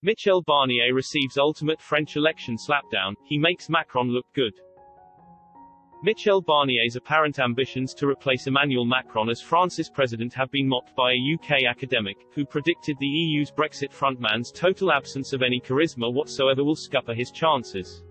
Michel Barnier receives ultimate French election slapdown, he makes Macron look good. Michel Barnier's apparent ambitions to replace Emmanuel Macron as France's president have been mocked by a UK academic, who predicted the EU's Brexit frontman's total absence of any charisma whatsoever will scupper his chances.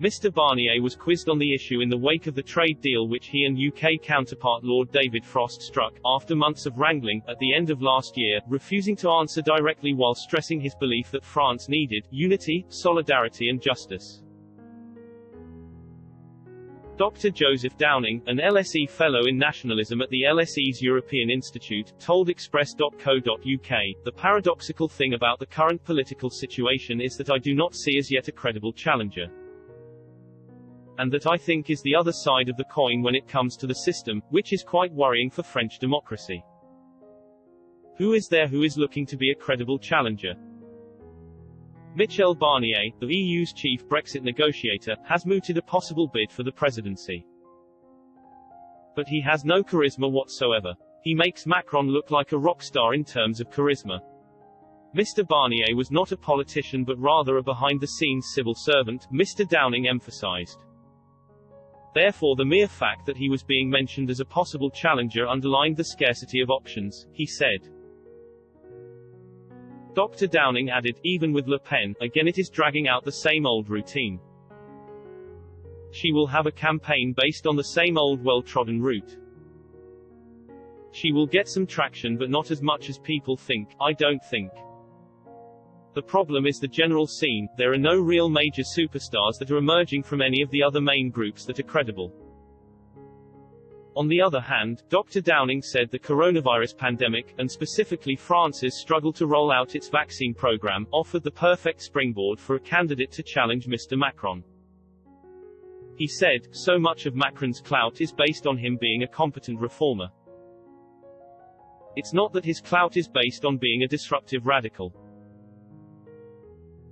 Mr. Barnier was quizzed on the issue in the wake of the trade deal which he and UK counterpart Lord David Frost struck, after months of wrangling, at the end of last year, refusing to answer directly while stressing his belief that France needed unity, solidarity and justice. Dr. Joseph Downing, an LSE Fellow in Nationalism at the LSE's European Institute, told Express.co.uk, "The paradoxical thing about the current political situation is that I do not see as yet a credible challenger. And that I think is the other side of the coin when it comes to the system, which is quite worrying for French democracy. Who is there who is looking to be a credible challenger?" Michel Barnier, the EU's chief Brexit negotiator, has mooted a possible bid for the presidency. But he has no charisma whatsoever. He makes Macron look like a rock star in terms of charisma. Mr. Barnier was not a politician but rather a behind-the-scenes civil servant, Mr. Downing emphasized. Therefore the mere fact that he was being mentioned as a possible challenger underlined the scarcity of options, he said. Dr. Downing added, "Even with Le Pen, again it is dragging out the same old routine. She will have a campaign based on the same old well-trodden route. She will get some traction but not as much as people think, I don't think. The problem is the general scene, there are no real major superstars that are emerging from any of the other main groups that are credible." On the other hand, Dr. Downing said the coronavirus pandemic, and specifically France's struggle to roll out its vaccine program, offered the perfect springboard for a candidate to challenge Mr. Macron. He said, "So much of Macron's clout is based on him being a competent reformer. It's not that his clout is based on being a disruptive radical.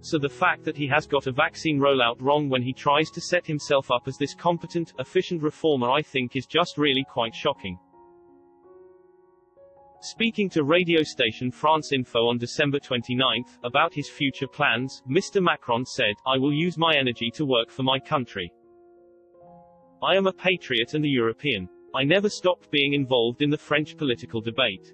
So the fact that he has got a vaccine rollout wrong when he tries to set himself up as this competent, efficient reformer I think is just really quite shocking." Speaking to radio station France Info on December 29, about his future plans, Mr. Macron said, "I will use my energy to work for my country. I am a patriot and a European. I never stopped being involved in the French political debate.